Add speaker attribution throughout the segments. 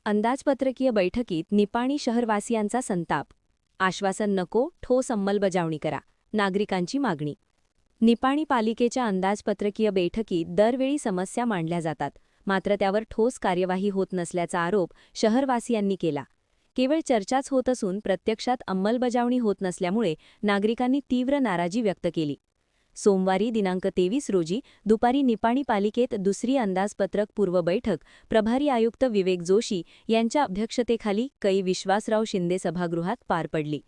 Speaker 1: अंदाजपत्रकीय बैठकीत निपाणी शहरवासियांचा संताप. आश्वासन नको, ठोस अंमलबजावणी करा, नागरिकांची मागणी. निपाणी पालिकेच्या अंदाजपत्रकीय बैठकीत दरवेळी समस्या मांडल्या जातात, मात्र त्यावर ठोस कार्यवाही होत नसल्याचा आरोप शहरवासियांनी केला. केवळ चर्चाच होत असून प्रत्यक्षात अंमलबजावणी होत नसल्यामुळे नागरिकांनी तीव्र नाराजी व्यक्त केली. सोमवारी दिनांक 23 रोजी दुपारी निपाणी पालिकेत दुसरी अंदाजपत्रक पूर्व बैठक प्रभारी आयुक्त विवेक जोशी यांच्या अध्यक्षतेखाली कै विश्वासराव शिंदे सभागृहात पार पडली.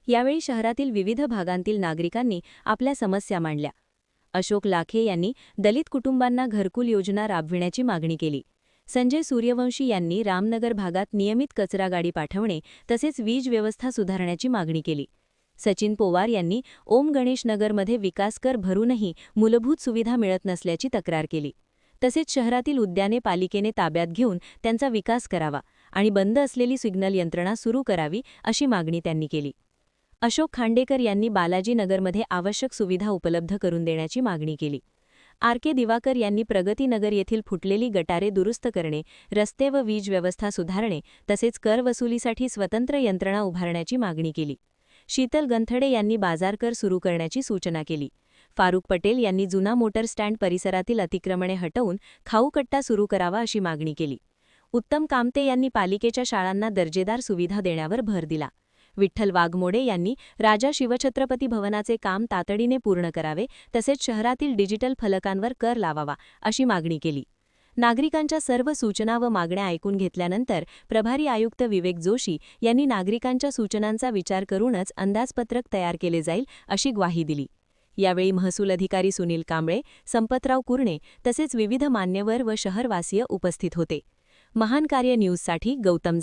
Speaker 1: यावेळी शहरातील विविध भागांतील नागरिकांनी आपल्या समस्या मांडल्या. अशोक लाखे यांनी दलित कुटुंबांना घरकुल योजना राबविण्याची मागणी केली. संजय सूर्यवंशी यांनी रामनगर भागात नियमित कचरा गाडी पाठवणे तसेच वीज व्यवस्था सुधारण्याची मागणी केली. सचिन पोवार यांनी ओम गणेश नगरमध्ये विकास कर भरूनही मूलभूत सुविधा मिळत नसल्याची तक्रार केली. तसेच शहरातील उद्याने पालिकेने ताब्यात घेऊन त्यांचा विकास करावा आणि बंद असलेली सिग्नल यंत्रणा सुरू करावी अशी मागणी त्यांनी केली. अशोक खांडेकर यांनी बालाजी नगरमध्ये आवश्यक सुविधा उपलब्ध करून देण्याची मागणी केली. आर.के. दिवाकर यांनी प्रगतीनगर येथील फुटलेली गटारे दुरुस्त करणे, रस्ते व वीज व्यवस्था सुधारणे तसेच कर वसुलीसाठी स्वतंत्र यंत्रणा उभारण्याची मागणी केली. शीतल गंथडे यांनी बाजार कर सुरू करण्याची सूचना केली. फारुक पटेल यांनी जुना मोटर स्टँड परिसरातील अतिक्रमणे हटवून खाऊ कट्टा सुरू करावा अशी मागणी केली. उत्तम कामते यांनी पालिकेच्या शाळांना दर्जेदार सुविधा देण्यावर भर दिला. विठ्ठल वाघमोडे यांनी राजा शिवछत्रपती भवनाचे काम तातडीने पूर्ण करावे तसेच शहरातील डिजिटल फलकांवर कर लावावा अशी मागणी केली. नागरिकांच्या सर्व सूचना व मागण्या ऐकून घेतल्यानंतर प्रभारी आयुक्त विवेक जोशी यांनी नागरिकांच्या सूचनांचा विचार करूनच अंदाजपत्रक तयार केले जाईल अशी ग्वाही दिली. यावेळी महसूल अधिकारी सुनील कांबळे, संपतराव कुरणे तसेच विविध मान्यवर व शहरवासीय उपस्थित होते. महान कार्य न्यूजसाठी गौतम